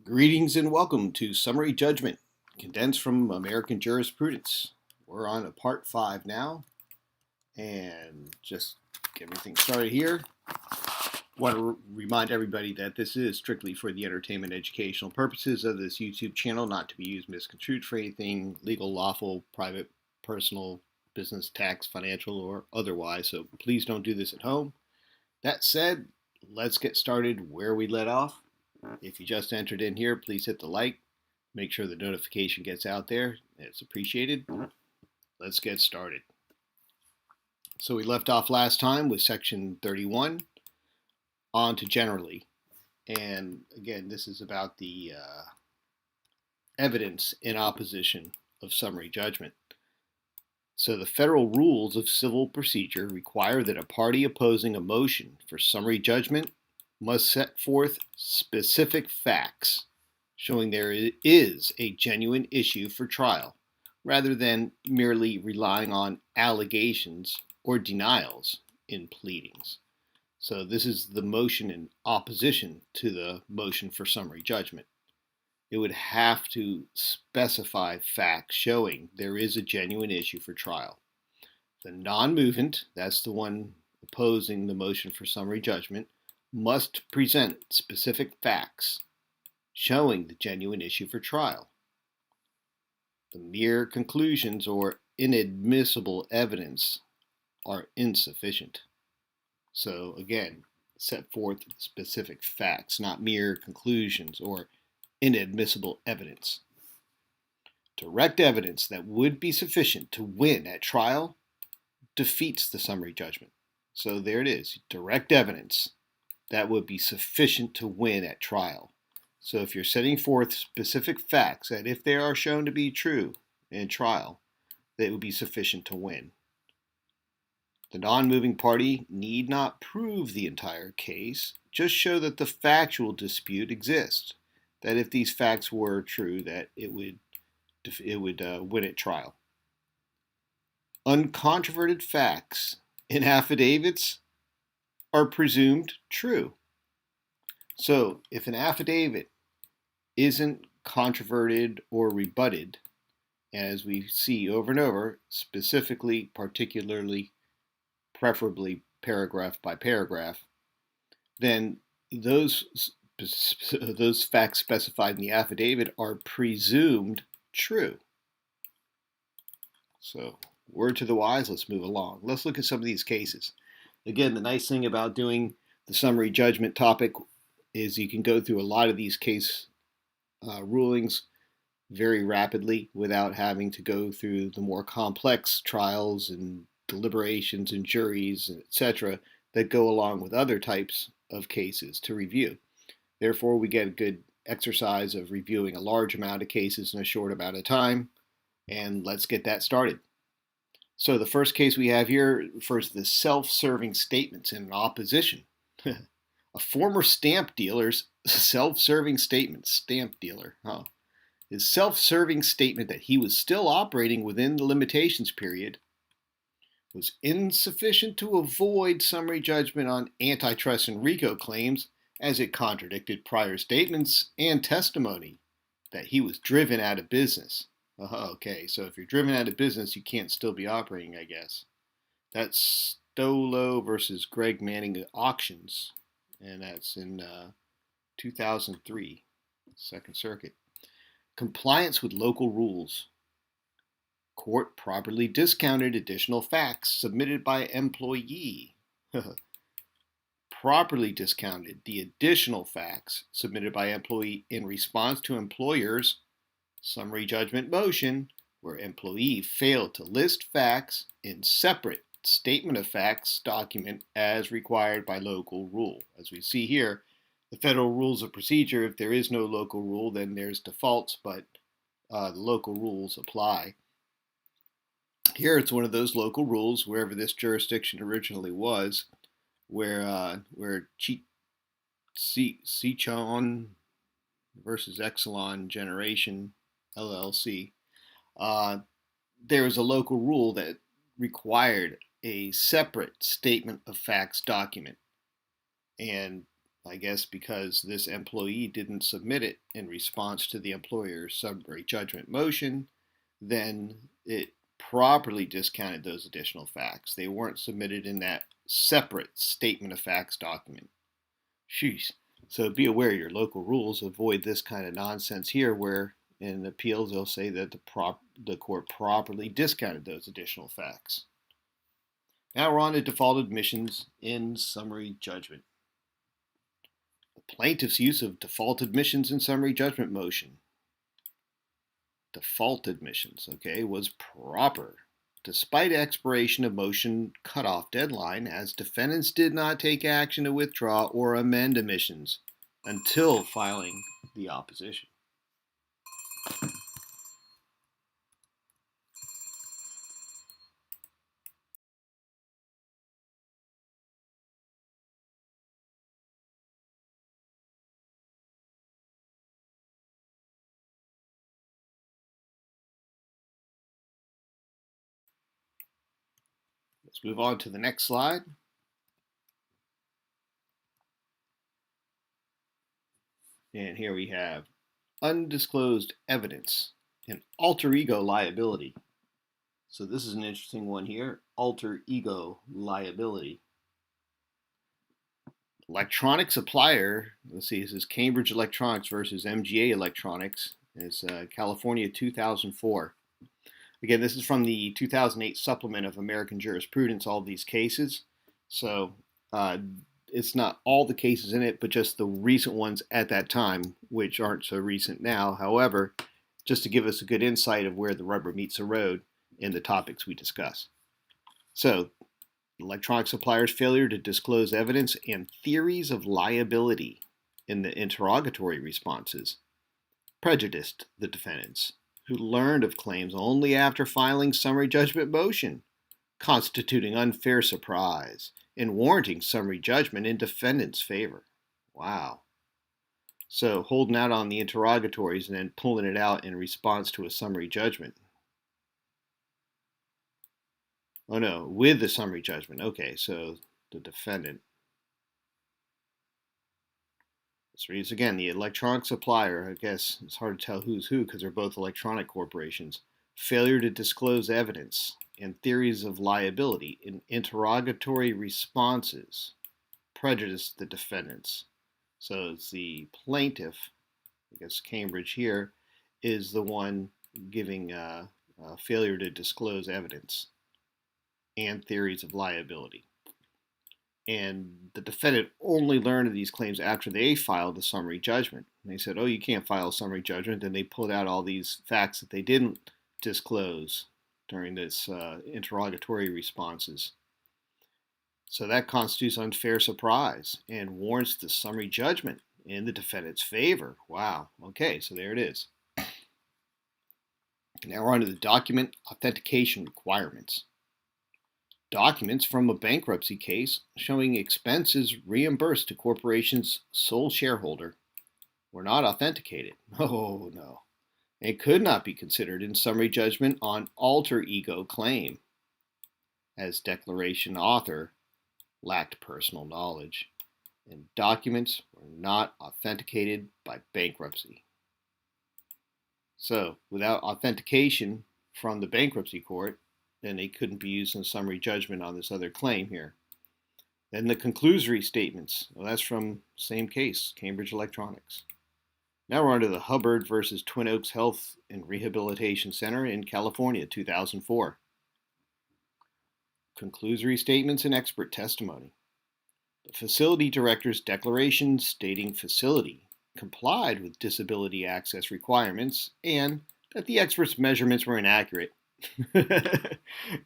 Greetings and welcome to Summary Judgment, condensed from American jurisprudence. We're on a part 5 now, and just get everything started here. Want to remind everybody that this is strictly for the entertainment and educational purposes of this YouTube channel, not to be used misconstrued for anything legal, lawful, private, personal, business, tax, financial, or otherwise, so please don't do this at home. That said, let's get started where we let off. If you just entered in here, please hit the like. Make sure the notification gets out there. It's appreciated. Let's get started. So we left off last time with section 31, on to generally. And again, this is about the evidence in opposition of summary judgment. So the federal rules of civil procedure require that a party opposing a motion for summary judgment must set forth specific facts showing there is a genuine issue for trial, rather than merely relying on allegations or denials in pleadings. So this is the motion in opposition to the motion for summary judgment. It would have to specify facts showing there is a genuine issue for trial. The non-movement, that's the one opposing the motion for summary judgment, must present specific facts showing the genuine issue for trial. The mere conclusions or inadmissible evidence are insufficient. So again, set forth specific facts, not mere conclusions or inadmissible evidence. Direct evidence that would be sufficient to win at trial defeats the summary judgment. So there it is, direct evidence that would be sufficient to win at trial. So if you're setting forth specific facts that if they are shown to be true in trial, they would be sufficient to win. The non-moving party need not prove the entire case, just show that the factual dispute exists, that if these facts were true, that it would win at trial. Uncontroverted facts in affidavits are presumed true. So if an affidavit isn't controverted or rebutted, as we see over and over, specifically, particularly, preferably paragraph by paragraph, then those facts specified in the affidavit are presumed true. So, word to the wise, let's move along. Let's look at some of these cases. Again, the nice thing about doing the summary judgment topic is you can go through a lot of these case rulings very rapidly without having to go through the more complex trials and deliberations and juries, etc., that go along with other types of cases to review. Therefore, we get a good exercise of reviewing a large amount of cases in a short amount of time, and let's get that started. So the first case we have here refers to the self-serving statements in opposition. A former stamp dealer's self-serving statement, stamp dealer, his self-serving statement that he was still operating within the limitations period was insufficient to avoid summary judgment on antitrust and RICO claims, as it contradicted prior statements and testimony that he was driven out of business. Okay, so if you're driven out of business, you can't still be operating, I guess. That's Stolo versus Greg Manning Auctions, and that's in 2003, Second Circuit. Compliance with local rules. Court properly discounted additional facts submitted by employee. Properly discounted the additional facts submitted by employee in response to employer's summary judgment motion, where employee failed to list facts in separate statement of facts document as required by local rule. As we see here, the federal rules of procedure, if there is no local rule, then there's defaults, but the local rules apply. Here it's one of those local rules, wherever this jurisdiction originally was, where Cichon versus Exelon Generation LLC, there was a local rule that required a separate statement of facts document. And I guess because this employee didn't submit it in response to the employer's summary judgment motion, then it properly discounted those additional facts. They weren't submitted in that separate statement of facts document. Sheesh. So be aware your local rules avoid this kind of nonsense here, where in appeals they'll say that the court properly discounted those additional facts. Now we're on to default admissions in summary judgment. The plaintiff's use of default admissions in summary judgment motion. Default admissions, okay, was proper, despite expiration of motion cutoff deadline, as defendants did not take action to withdraw or amend admissions until filing the opposition. Let's move on to the next slide. And here we have undisclosed evidence and alter ego liability. So this is an interesting one here, alter ego liability. Electronic supplier, let's see, this is Cambridge Electronics versus MGA Electronics. It's California 2004. Again, this is from the 2008 supplement of American Jurisprudence, all of these cases. So it's not all the cases in it, but just the recent ones at that time, which aren't so recent now. However, just to give us a good insight of where the rubber meets the road in the topics we discuss. So, electronic suppliers' failure to disclose evidence and theories of liability in the interrogatory responses prejudiced the defendants, who learned of claims only after filing summary judgment motion, constituting unfair surprise and warranting summary judgment in defendant's favor. Wow. So holding out on the interrogatories and then pulling it out in response to a summary judgment. Oh no, with the summary judgment. Okay, so the defendant. Let's read this again. The electronic supplier, I guess it's hard to tell who's who because they're both electronic corporations. Failure to disclose evidence and theories of liability in interrogatory responses prejudiced the defendants. So it's the plaintiff, I guess Cambridge here, is the one giving failure to disclose evidence and theories of liability. And the defendant only learned of these claims after they filed the summary judgment. And they said, oh, you can't file a summary judgment. Then they pulled out all these facts that they didn't disclose during this interrogatory responses. So that constitutes unfair surprise and warrants the summary judgment in the defendant's favor. Wow. Okay, so there it is. Now we're on to the document authentication requirements. Documents from a bankruptcy case showing expenses reimbursed to corporation's sole shareholder were not authenticated. Oh no. It could not be considered in summary judgment on alter ego claim, as declaration author lacked personal knowledge, and documents were not authenticated by bankruptcy. So, without authentication from the bankruptcy court, then they couldn't be used in summary judgment on this other claim here. Then the conclusory statements. Well, that's from same case, Cambridge Electronics. Now we're on to the Hubbard versus Twin Oaks Health and Rehabilitation Center in California, 2004. Conclusory statements and expert testimony. The facility director's declaration stating facility complied with disability access requirements and that the expert's measurements were inaccurate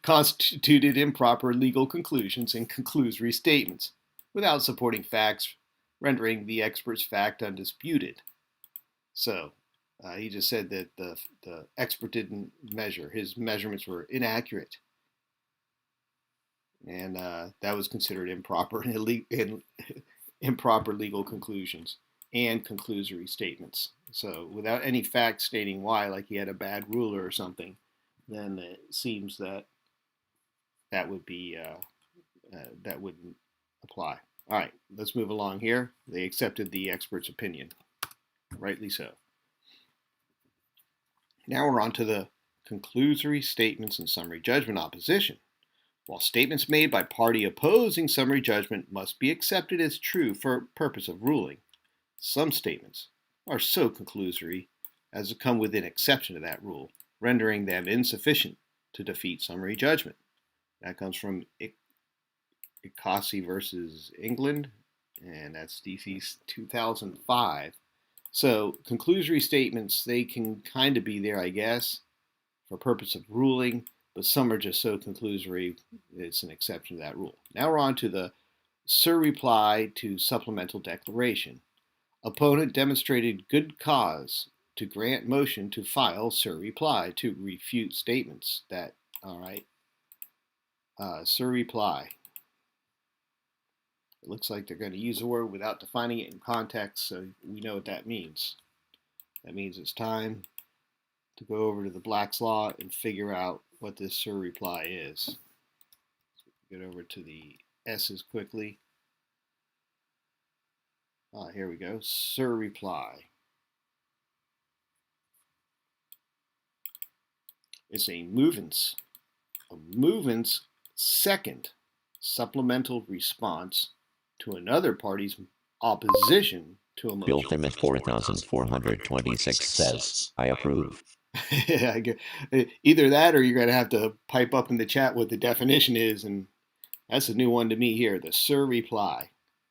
constituted improper legal conclusions and conclusory statements without supporting facts, rendering the expert's fact undisputed. So he just said that the expert didn't measure. His measurements were inaccurate. And that was considered improper and improper legal conclusions and conclusory statements. So without any facts stating why, like he had a bad ruler or something, then it seems that that would be that wouldn't apply. All right, let's move along here. They accepted the expert's opinion, rightly so. Now we're on to the conclusory statements and summary judgment opposition. While statements made by party opposing summary judgment must be accepted as true for purpose of ruling, some statements are so conclusory as to come within exception to that rule, rendering them insufficient to defeat summary judgment. That comes from Ikasi versus England, and that's DC 2005. So conclusory statements, they can kind of be there, I guess, for purpose of ruling, but some are just so conclusory, it's an exception to that rule. Now we're on to the surreply to supplemental declaration. Opponent demonstrated good cause to grant motion to file surreply to refute statements that, all right, surreply. It looks like they're going to use a word without defining it in context, so we know what that means. That means it's time to go over to the Black's Law and figure out what this surreply is. Get over to the S's quickly. Here we go. Surreply. It's a movance second supplemental response to another party's opposition to a motion. Bill Limit 4426 says, I approve. Either that or you're going to have to pipe up in the chat what the definition is, and that's a new one to me here, the surreply.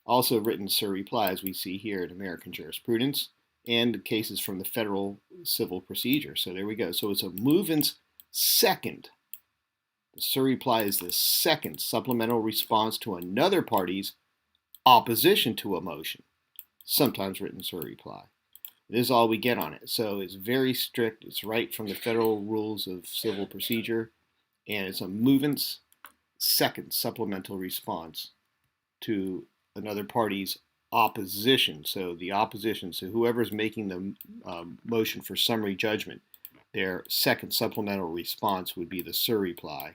Also written surreply, as we see here in American jurisprudence, and cases from the federal civil procedure. So there we go. So it's a movance second. The surreply is the second supplemental response to another party's opposition to a motion, sometimes written surreply. This is all we get on it. So it's very strict. It's right from the federal rules of civil procedure, and it's a movance second supplemental response to another party's opposition. So the opposition, so whoever's making the motion for summary judgment, their second supplemental response would be the surreply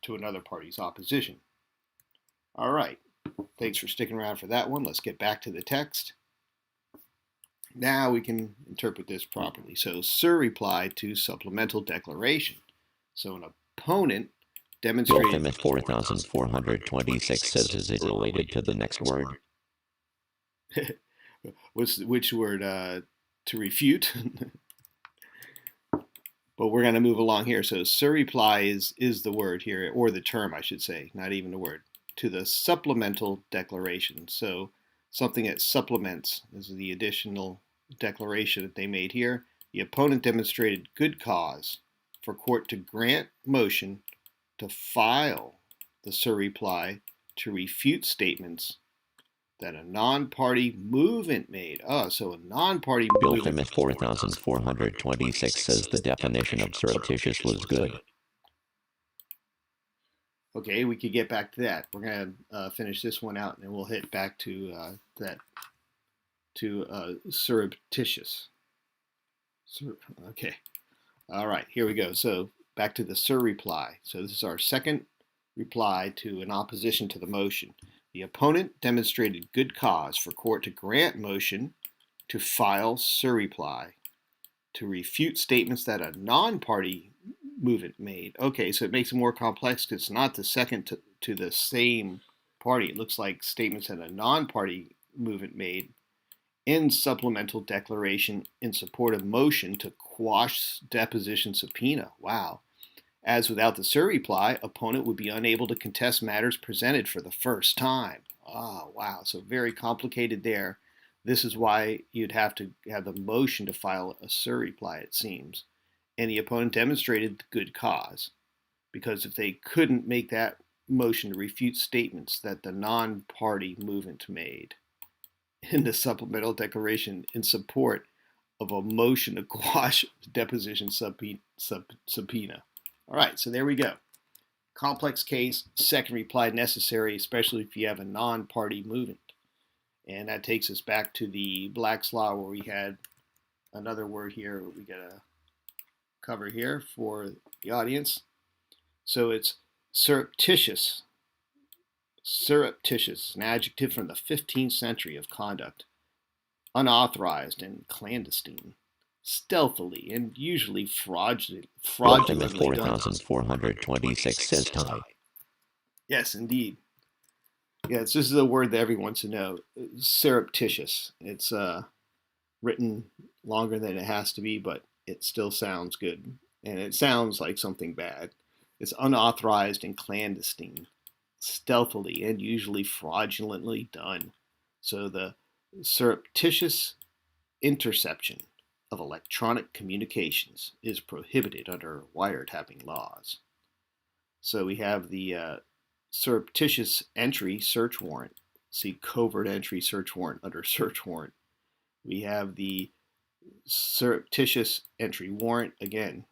to another party's opposition. All right. Thanks for sticking around for that one. Let's get back to the text. Now we can interpret this properly. So surreply to supplemental declaration. So an opponent demonstrated... Bill Limit 4426 says, is it related to the next word? Which word? To refute? But we're going to move along here. So surreply is the word here, or the term, I should say, not even the word, to the supplemental declaration. So something that supplements. This is the additional declaration that they made here. The opponent demonstrated good cause for court to grant motion to file the surreply to refute statements that a non-party movement made. So a non-party Bill movement. Limit 4426 says the definition of surreptitious was good. Okay, we could get back to that. We're going to finish this one out, and then we'll hit back to surreptitious. Okay. All right, here we go. So back to the surreply. So this is our second reply to an opposition to the motion. The opponent demonstrated good cause for court to grant motion to file surreply to refute statements that a non-party movement made. Okay, so it makes it more complex because it's not the second to the same party. It looks like statements that a non-party movement made in supplemental declaration in support of motion to quash deposition subpoena. Wow. As without the surreply, opponent would be unable to contest matters presented for the first time. Oh, wow. So very complicated there. This is why you'd have to have the motion to file a surreply, it seems. And the opponent demonstrated good cause, because if they couldn't make that motion to refute statements that the non-party movement made in the supplemental declaration in support of a motion to quash deposition subpoena. All right, so there we go. Complex case, second reply necessary, especially if you have a non-party movement. And that takes us back to the Black's Law, where we had another word here we got to cover here for the audience. So it's surreptitious. Surreptitious, an adjective from the 15th century of conduct. Unauthorized and clandestine. Stealthily and usually fraudulently done. 4426 says tie. Yes, indeed. Yes, this is a word that everyone wants to know. Surreptitious. It's written longer than it has to be, but it still sounds good. And it sounds like something bad. It's unauthorized and clandestine, stealthily and usually fraudulently done. So the surreptitious interception of electronic communications is prohibited under wiretapping laws. So we have the surreptitious entry search warrant. See covert entry search warrant under search warrant. We have the surreptitious entry warrant again.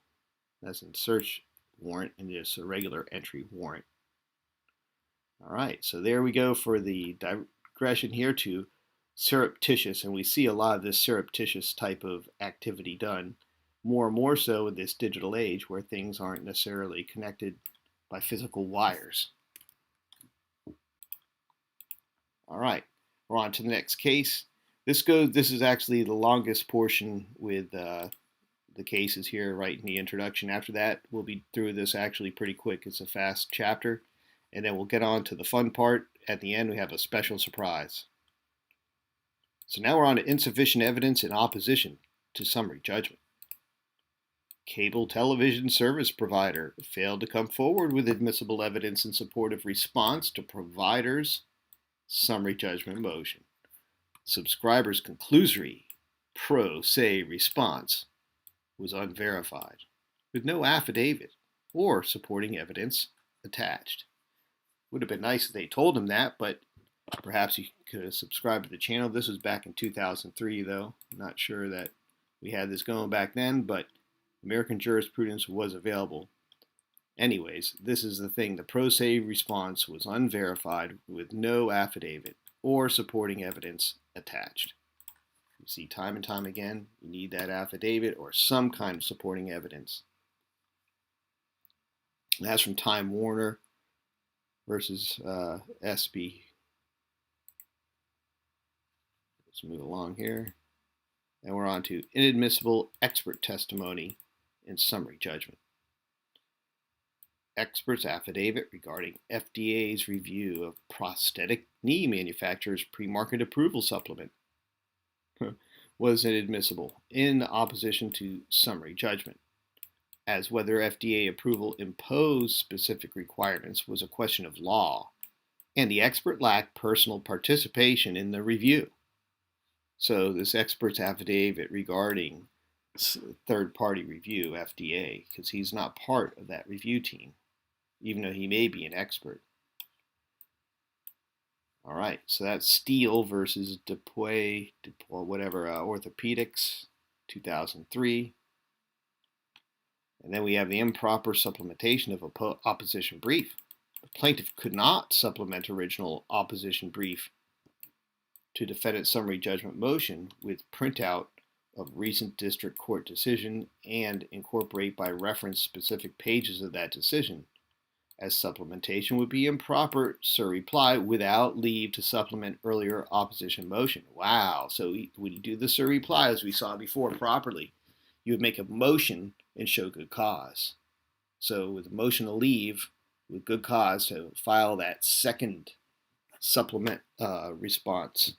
That's in search warrant, and just a regular entry warrant. All right, so there we go for the digression here to surreptitious, and we see a lot of this surreptitious type of activity done, more and more so in this digital age where things aren't necessarily connected by physical wires. All right, we're on to the next case. This is actually the longest portion with the cases here right in the introduction. After that, we'll be through this actually pretty quick. It's a fast chapter, and then we'll get on to the fun part. At the end, we have a special surprise. So now we're on to insufficient evidence in opposition to summary judgment. Cable television service provider failed to come forward with admissible evidence in support of response to provider's summary judgment motion. Subscriber's conclusory pro se response was unverified, with no affidavit or supporting evidence attached. Would have been nice if they told him that, but perhaps you could have subscribed to the channel. This was back in 2003, though. I'm not sure that we had this going back then, but American jurisprudence was available. Anyways, this is the thing. The pro se response was unverified with no affidavit or supporting evidence attached. You see time and time again, you need that affidavit or some kind of supporting evidence. And that's from Time Warner versus SB. Let's move along here. And we're on to inadmissible expert testimony in summary judgment. Expert's affidavit regarding FDA's review of prosthetic knee manufacturer's pre-market approval supplement was inadmissible in opposition to summary judgment, as whether FDA approval imposed specific requirements was a question of law, and the expert lacked personal participation in the review. So this expert's affidavit regarding third-party review, FDA, because he's not part of that review team, even though he may be an expert. All right, so that's Steele versus Dupuy, Orthopedics, 2003. And then we have the improper supplementation of an opposition brief. The plaintiff could not supplement original opposition brief to defendant's summary judgment motion with printout of recent district court decision and incorporate by reference specific pages of that decision, as supplementation would be improper surreply without leave to supplement earlier opposition motion. Wow. So when you do the surreply, as we saw before, properly, you would make a motion and show good cause. So with a motion to leave with good cause to file that second supplement response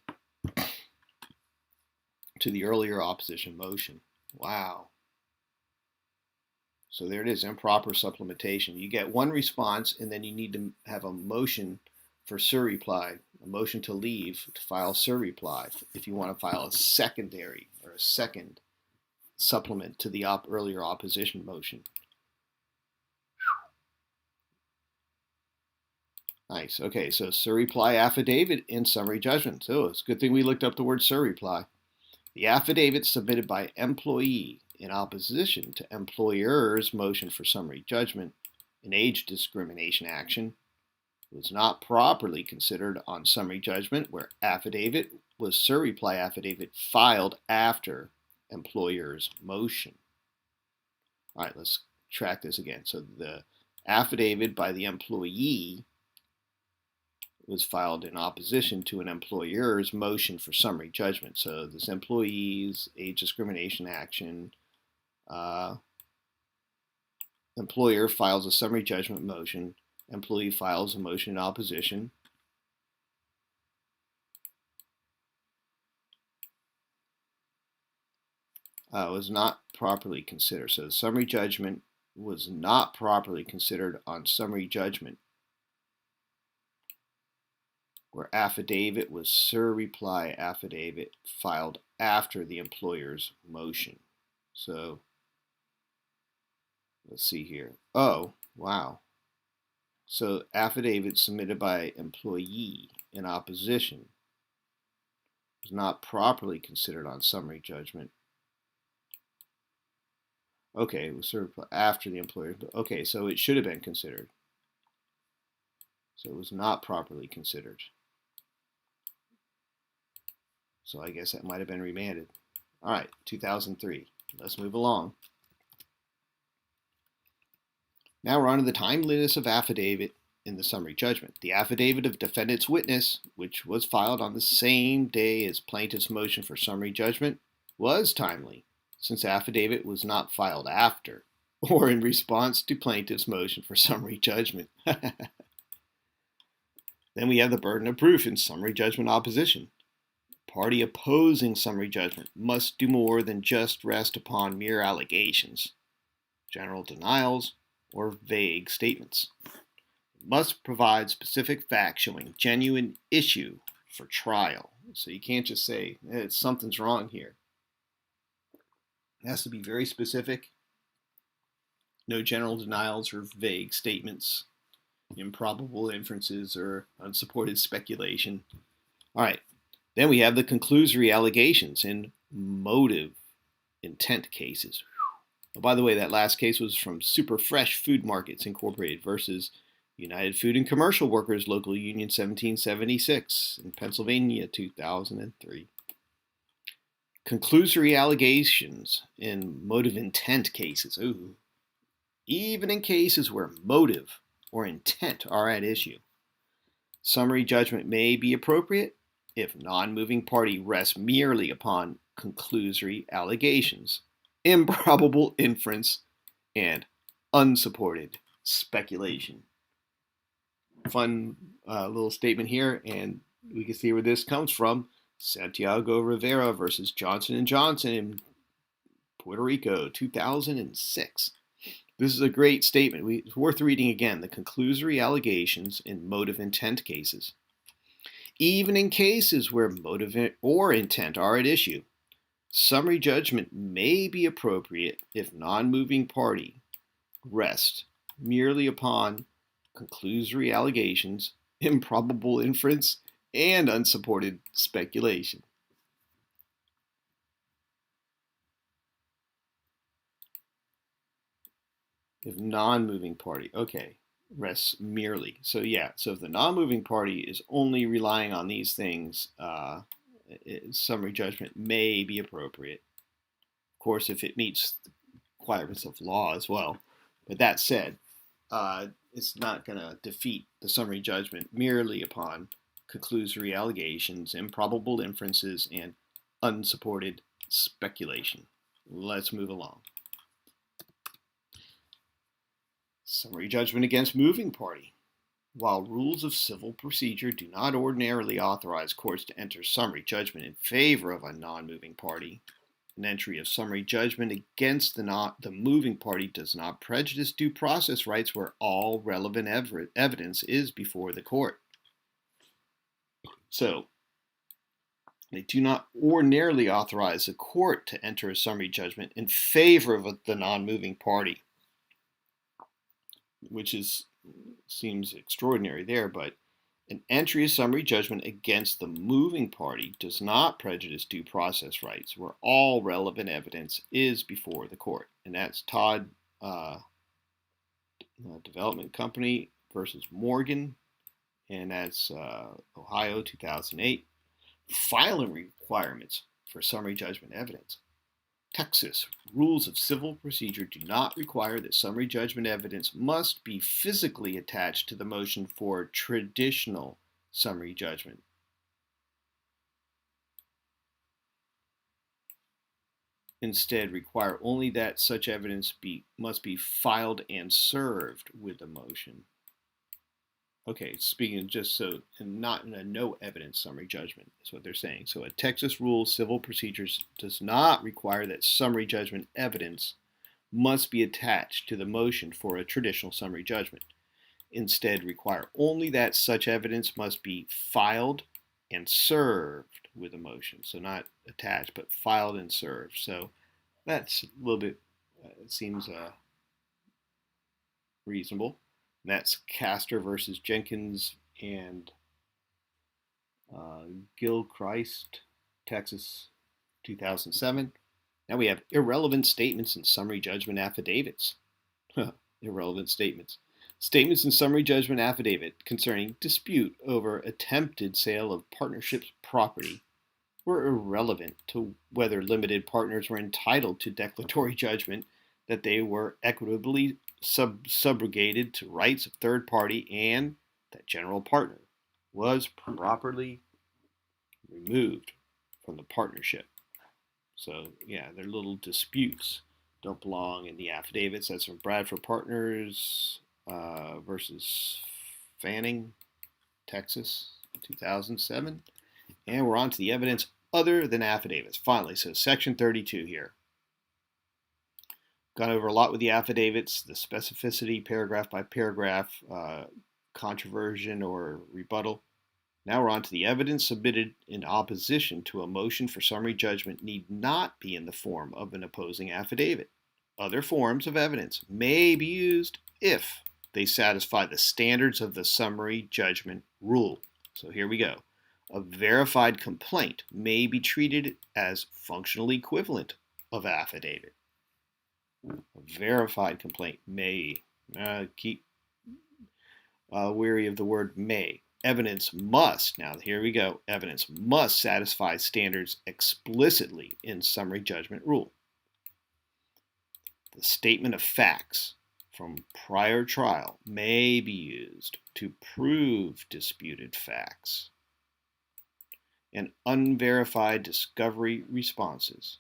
to the earlier opposition motion. Wow. So there it is, improper supplementation. You get one response, and then you need to have a motion for surreply, a motion to leave to file surreply if you want to file a secondary or a second supplement to the earlier opposition motion. Nice. Okay, so surreply affidavit in summary judgment. So it's a good thing we looked up the word surreply. The affidavit submitted by employee in opposition to employer's motion for summary judgment in age discrimination action was not properly considered on summary judgment where affidavit was surreply affidavit filed after employer's motion. All right, let's track this again. So the affidavit by the employee was filed in opposition to an employer's motion for summary judgment. So this employee's age discrimination action, employer files a summary judgment motion, employee files a motion in opposition. Was not properly considered. So the summary judgment was not properly considered on summary judgment, where affidavit was surreply affidavit filed after the employer's motion. So let's see here. Oh, wow. So affidavit submitted by employee in opposition was not properly considered on summary judgment. Okay, it was surreply after the employer. Okay, so it should have been considered. So it was not properly considered. So I guess that might have been remanded. All right, 2003. Let's move along. Now we're on to the timeliness of affidavit in the summary judgment. The affidavit of defendant's witness, which was filed on the same day as plaintiff's motion for summary judgment, was timely, since affidavit was not filed after or in response to plaintiff's motion for summary judgment. Then we have the burden of proof in summary judgment opposition. Party opposing summary judgment must do more than just rest upon mere allegations, general denials, or vague statements. It must provide specific facts showing genuine issue for trial. So you can't just say, something's wrong here. It has to be very specific. No general denials or vague statements, improbable inferences, or unsupported speculation. All right. Then we have the conclusory allegations in motive intent cases. Oh, by the way, that last case was from Super Fresh Food Markets Incorporated versus United Food and Commercial Workers Local Union 1776 in Pennsylvania, 2003. Conclusory allegations in motive intent cases. Ooh. Even in cases where motive or intent are at issue, summary judgment may be appropriate if non-moving party rests merely upon conclusory allegations, improbable inference, and unsupported speculation. Fun little statement here, and we can see where this comes from. Santiago Rivera versus Johnson & Johnson in Puerto Rico, 2006. This is a great statement. It's worth reading again. The conclusory allegations in motive intent cases. Even in cases where motive or intent are at issue, summary judgment may be appropriate if non-moving party rests merely upon conclusory allegations, improbable inference, and unsupported speculation. If non-moving party, okay, rests merely. So yeah, so if the non-moving party is only relying on these things, summary judgment may be appropriate. Of course, if it meets the requirements of law as well. But that said, it's not going to defeat the summary judgment merely upon conclusory allegations, improbable inferences, and unsupported speculation. Let's move along. Summary judgment against moving party. While rules of civil procedure do not ordinarily authorize courts to enter summary judgment in favor of a non-moving party, an entry of summary judgment against the moving party does not prejudice due process rights where all relevant evidence is before the court. So, they do not ordinarily authorize the court to enter a summary judgment in favor of the non-moving party, which seems extraordinary there, but an entry of summary judgment against the moving party does not prejudice due process rights where all relevant evidence is before the court. And that's Todd Development Company versus Morgan, and that's Ohio, 2008. Filing requirements for summary judgment evidence. Texas rules of civil procedure do not require that summary judgment evidence must be physically attached to the motion for traditional summary judgment. Instead, require only that such evidence must be filed and served with the motion. Okay, speaking just so, and not in a no evidence summary judgment, is what they're saying. So a Texas rule civil procedures does not require that summary judgment evidence must be attached to the motion for a traditional summary judgment. Instead, require only that such evidence must be filed and served with a motion. So not attached, but filed and served. So that's a little bit, it seems reasonable. And that's Castor versus Jenkins and Gilchrist, Texas, 2007. Now we have irrelevant statements and summary judgment affidavits. Irrelevant statements. Statements in summary judgment affidavit concerning dispute over attempted sale of partnership's property were irrelevant to whether limited partners were entitled to declaratory judgment that they were equitably subrogated to rights of third party and that general partner was properly removed from the partnership. So yeah, their little disputes don't belong in the affidavits. That's from Bradford Partners versus Fanning, Texas, 2007. And we're on to the evidence other than affidavits. Finally, so section 32 here. Gone over a lot with the affidavits, the specificity, paragraph by paragraph, controversion or rebuttal. Now we're on to the evidence submitted in opposition to a motion for summary judgment need not be in the form of an opposing affidavit. Other forms of evidence may be used if they satisfy the standards of the summary judgment rule. So here we go. A verified complaint may be treated as functional equivalent of affidavit. A verified complaint may. Keep wary of the word may. Evidence must, now here we go, evidence must satisfy standards explicitly in summary judgment rule. The statement of facts from prior trial may be used to prove disputed facts. And unverified discovery responses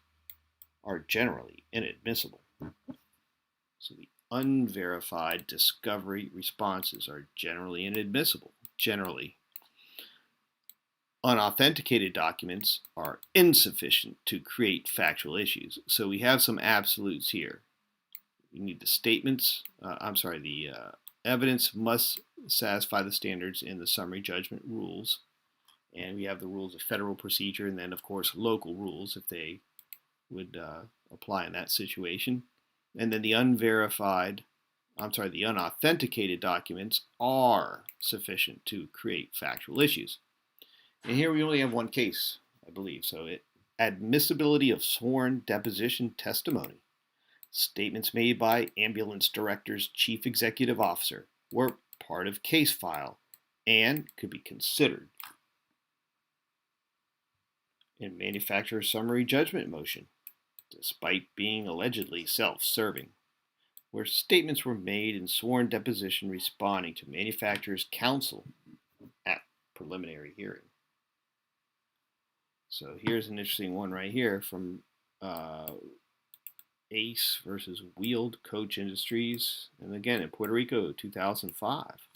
are generally inadmissible. So the unverified discovery responses are generally inadmissible. Generally, unauthenticated documents are insufficient to create factual issues. So we have some absolutes here. You need the statements, the evidence must satisfy the standards in the summary judgment rules. And we have the rules of federal procedure and then, of course, local rules if they would apply in that situation. And then the unauthenticated documents are sufficient to create factual issues. And here we only have one case, I believe. So admissibility of sworn deposition testimony. Statements made by ambulance director's chief executive officer were part of case file and could be considered in manufacturer's summary judgment motion, despite being allegedly self-serving, where statements were made in sworn deposition responding to manufacturer's counsel at preliminary hearing. So here's an interesting one right here from Ace versus Wheeled Coach Industries, and again in Puerto Rico, 2005.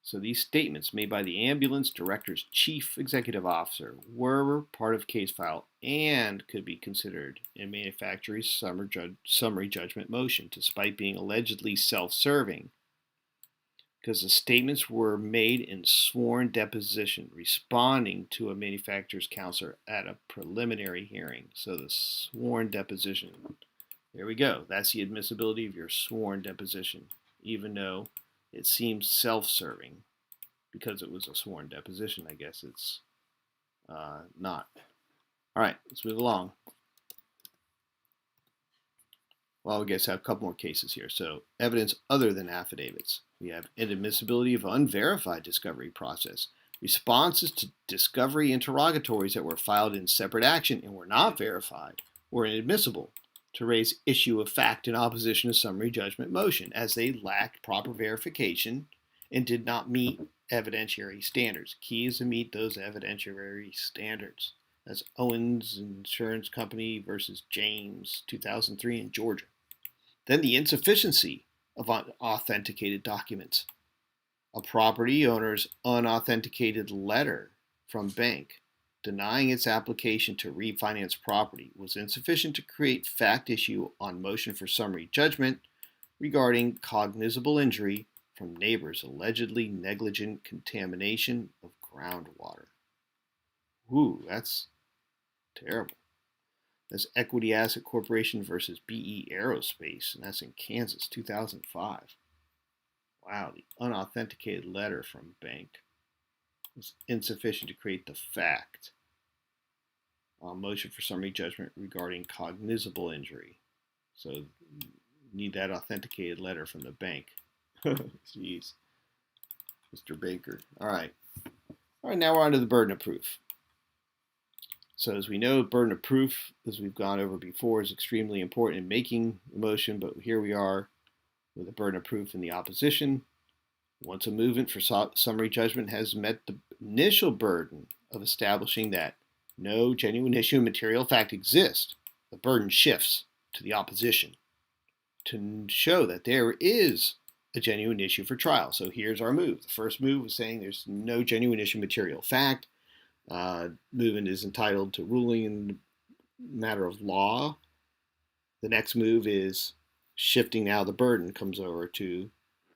So these statements made by the ambulance director's chief executive officer were part of case file and could be considered in manufacturer's summary judgment motion, despite being allegedly self-serving, because the statements were made in sworn deposition responding to a manufacturer's counsel at a preliminary hearing. So the sworn deposition, there we go. That's the admissibility of your sworn deposition, even though it seems self-serving because it was a sworn deposition. I guess it's not. All right, let's move along. Well, I guess I have a couple more cases here. So evidence other than affidavits. We have inadmissibility of unverified discovery process. Responses to discovery interrogatories that were filed in separate action and were not verified were inadmissible to raise issue of fact in opposition to summary judgment motion, as they lacked proper verification and did not meet evidentiary standards. Key is to meet those evidentiary standards. That's Owens Insurance Company versus James, 2003 in Georgia. Then the insufficiency of authenticated documents. A property owner's unauthenticated letter from bank denying its application to refinance property was insufficient to create fact issue on motion for summary judgment regarding cognizable injury from neighbors' allegedly negligent contamination of groundwater. Ooh, that's terrible. That's Equity Asset Corporation versus BE Aerospace, and that's in Kansas, 2005. Wow, the unauthenticated letter from bank was insufficient to create the fact on motion for summary judgment regarding cognizable injury. So you need that authenticated letter from the bank. Jeez, Mr. Baker. All right, now we're on to the burden of proof. So as we know, burden of proof, as we've gone over before, is extremely important in making the motion, but here we are with a burden of proof in the opposition. Once a movement for summary judgment has met the initial burden of establishing that no genuine issue of material fact exists, the burden shifts to the opposition to show that there is a genuine issue for trial. So here's our move. The first move was saying there's no genuine issue of material fact. Movement is entitled to ruling in the matter of law. The next move is shifting. Now the burden comes over to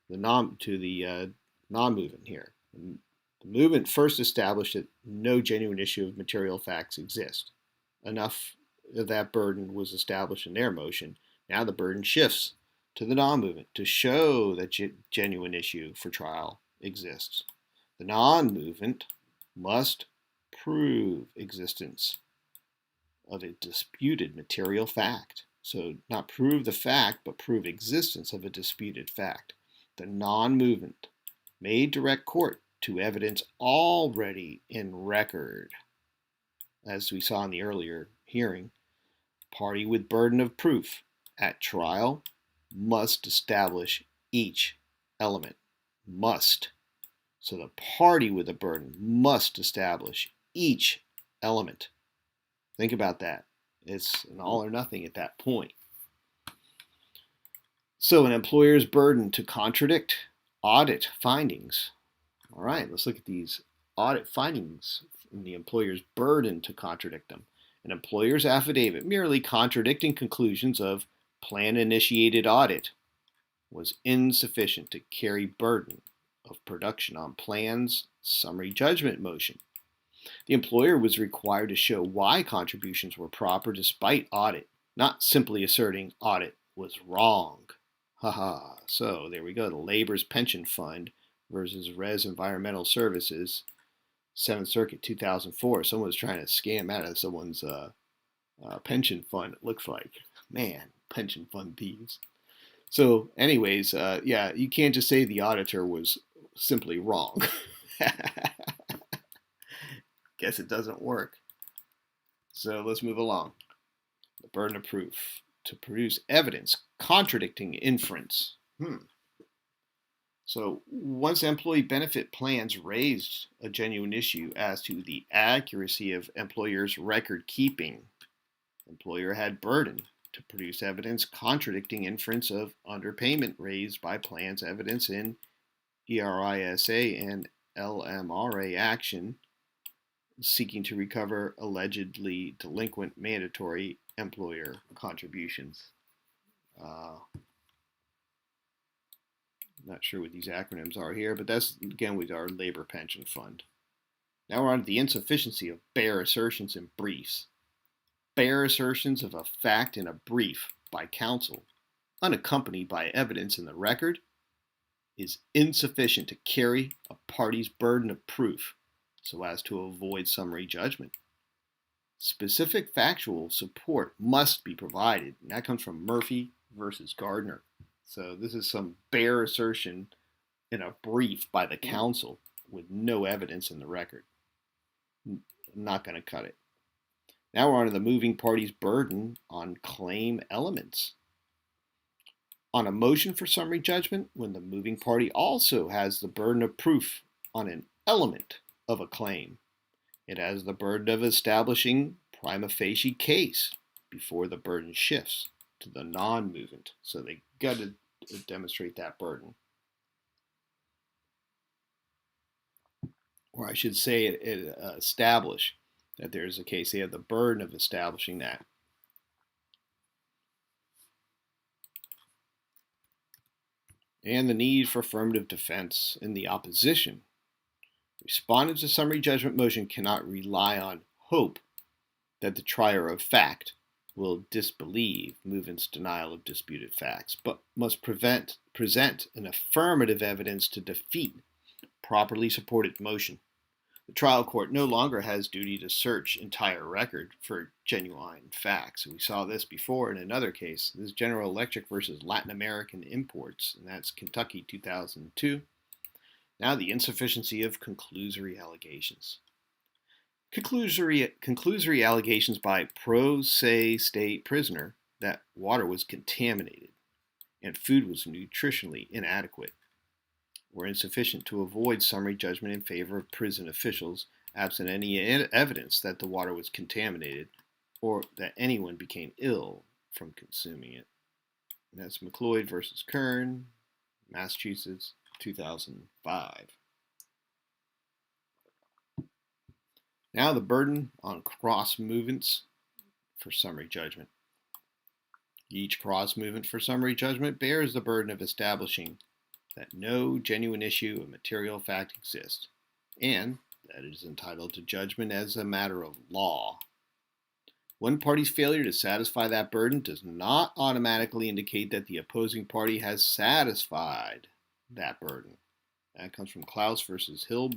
the non-movement here. The movement first established that no genuine issue of material facts exist. Enough of that burden was established in their motion. Now the burden shifts to the non-movement to show that genuine issue for trial exists. The non-movement must prove existence of a disputed material fact. So not prove the fact, but prove existence of a disputed fact. The non-movement may direct court to evidence already in record. As we saw in the earlier hearing, party with burden of proof at trial must establish each element. Must. So the party with the burden must establish each element. Think about that. It's an all or nothing at that point. So an employer's burden to contradict audit findings. All right, let's look at these audit findings and the employer's burden to contradict them. An employer's affidavit merely contradicting conclusions of plan-initiated audit was insufficient to carry burden of production on plan's summary judgment motion. The employer was required to show why contributions were proper despite audit, not simply asserting audit was wrong. Haha. So there we go. The Labor's Pension Fund versus Res Environmental Services, 7th Circuit, 2004. Someone was trying to scam out of someone's pension fund, it looks like. Man, pension fund thieves. So anyways, yeah, you can't just say the auditor was simply wrong. Guess it doesn't work. So let's move along. The burden of proof to produce evidence contradicting inference. So once employee benefit plans raised a genuine issue as to the accuracy of employer's record keeping, employer had burden to produce evidence contradicting inference of underpayment raised by plans evidence in ERISA and LMRA action seeking to recover allegedly delinquent mandatory employer contributions. Not sure what these acronyms are here, but that's again with our labor pension fund. Now we're on to the insufficiency of bare assertions in briefs. Bare assertions of a fact in a brief by counsel, unaccompanied by evidence in the record, is insufficient to carry a party's burden of proof so as to avoid summary judgment. Specific factual support must be provided, and that comes from Murphy versus Gardner. So this is some bare assertion in a brief by the counsel with no evidence in the record. Not going to cut it. Now we're on to the moving party's burden on claim elements. On a motion for summary judgment, when the moving party also has the burden of proof on an element of a claim. It has the burden of establishing prima facie case before the burden shifts to the non-movement. So they got to demonstrate that burden. Or I should say establish that there is a case. They have the burden of establishing that. And the need for affirmative defense in the opposition. Respondents to summary judgment motion cannot rely on hope that the trier of fact will disbelieve movement's denial of disputed facts, but must present an affirmative evidence to defeat properly supported motion. The trial court no longer has duty to search entire record for genuine facts. We saw this before in another case. This is General Electric versus Latin American Imports, and that's Kentucky 2002. Now the insufficiency of conclusory allegations. Conclusory allegations by pro se state prisoner that water was contaminated and food was nutritionally inadequate were insufficient to avoid summary judgment in favor of prison officials absent any evidence that the water was contaminated or that anyone became ill from consuming it. And that's McLeod versus Kern, Massachusetts, 2005. Now the burden on cross movements for summary judgment. Each cross movement for summary judgment bears the burden of establishing that no genuine issue of material fact exists, and that it is entitled to judgment as a matter of law. One party's failure to satisfy that burden does not automatically indicate that the opposing party has satisfied that burden. That comes from Klaus versus Hill,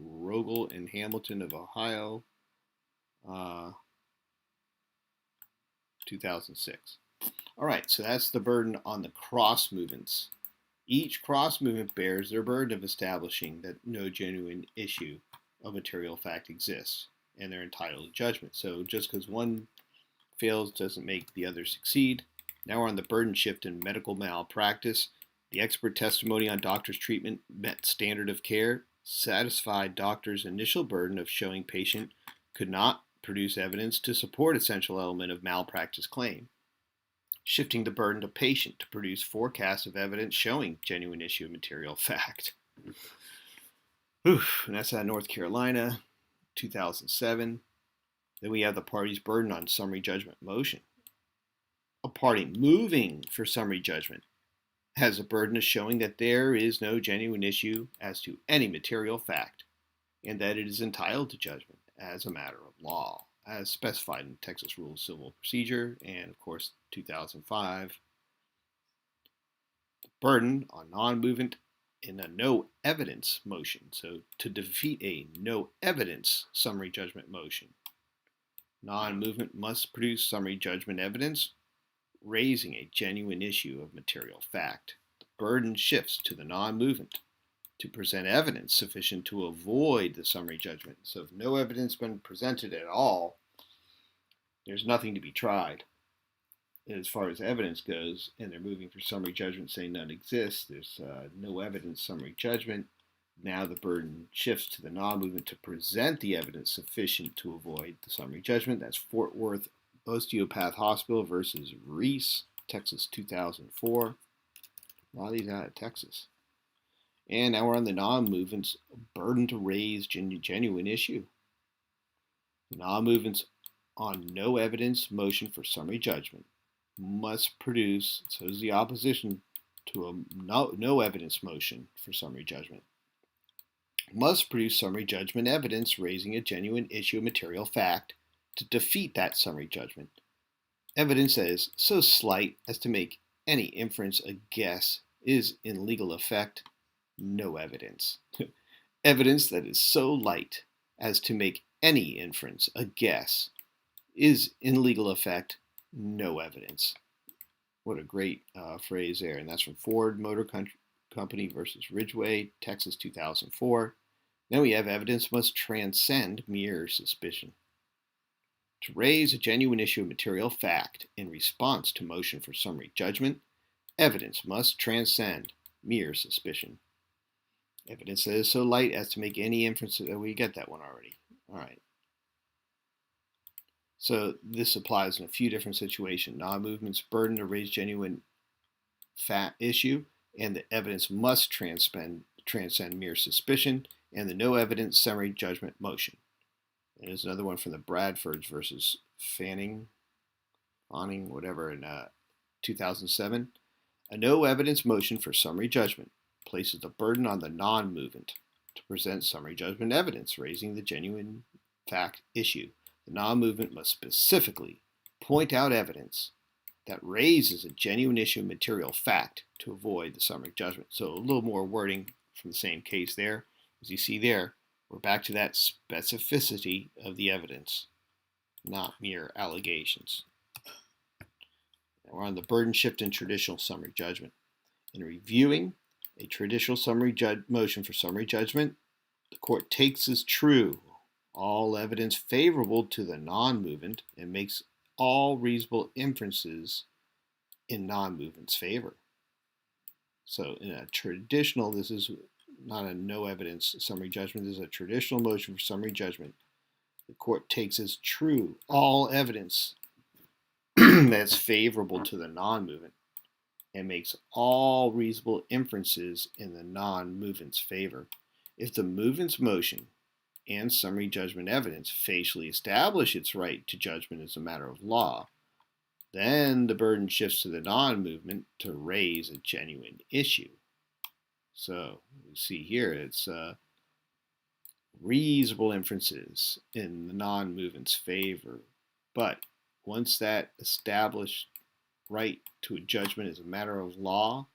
Rogel, and Hamilton of Ohio, 2006. All right, so that's the burden on the cross movements. Each cross movement bears their burden of establishing that no genuine issue of material fact exists, and they're entitled to judgment. So just because one fails doesn't make the other succeed. Now we're on the burden shift in medical malpractice. The expert testimony on doctor's treatment met standard of care, satisfied doctor's initial burden of showing patient could not produce evidence to support essential element of malpractice claim, shifting the burden to patient to produce forecasts of evidence showing genuine issue of material fact. And that's out of North Carolina, 2007. Then we have the party's burden on summary judgment motion. A party moving for summary judgment has a burden of showing that there is no genuine issue as to any material fact, and that it is entitled to judgment as a matter of law, as specified in Texas Rules of Civil Procedure, and of course 2005. The burden on non-movement in a no evidence motion. So to defeat a no evidence summary judgment motion, non-movement must produce summary judgment evidence raising a genuine issue of material fact. The burden shifts to the non-movement to present evidence sufficient to avoid the summary judgment. So if no evidence has been presented at all, there's nothing to be tried. As far as evidence goes, and they're moving for summary judgment saying none exists, there's no evidence summary judgment. Now the burden shifts to the non-movement to present the evidence sufficient to avoid the summary judgment. That's Fort Worth Osteopath Hospital versus Reese, Texas 2004. A lot of these out of Texas. And now we're on the non-movement's burden to raise genuine issue. The non-movement's on no evidence motion for summary judgment must produce, so is the opposition to a no evidence motion for summary judgment, must produce summary judgment evidence raising a genuine issue of material fact to defeat that summary judgment. Evidence that is so slight as to make any inference a guess is in legal effect no evidence. Evidence that is so light as to make any inference a guess is in legal effect no evidence. What a great phrase there. And that's from Ford Motor Company versus Ridgeway, Texas 2004. Then we have evidence must transcend mere suspicion. To raise a genuine issue of material fact in response to motion for summary judgment, evidence must transcend mere suspicion. Evidence that is so light as to make any inference. We get that one already. All right. So this applies in a few different situations. Non-movement's burden to raise genuine fact issue, and the evidence must transcend mere suspicion, and the no evidence summary judgment motion. And there's another one from the Bradfords versus Fanning, whatever, in 2007. A no evidence motion for summary judgment places the burden on the non-movement to present summary judgment evidence raising the genuine fact issue. The non-movement must specifically point out evidence that raises a genuine issue of material fact to avoid the summary judgment. So a little more wording from the same case there. As you see there, we're back to that specificity of the evidence, not mere allegations. Now we're on the burden shift in traditional summary judgment. In reviewing a traditional motion for summary judgment, the court takes as true all evidence favorable to the non-movement and makes all reasonable inferences in non-movement's favor. So in a traditional, this is not a no evidence summary judgment, this is a traditional motion for summary judgment. The court takes as true all evidence that's favorable to the non-movement and makes all reasonable inferences in the non-movement's favor. If the movement's motion and summary judgment evidence facially establish its right to judgment as a matter of law, then the burden shifts to the non-movement to raise a genuine issue. So you see here, it's reasonable inferences in the non-movement's favor. But once that established right to a judgment as a matter of law,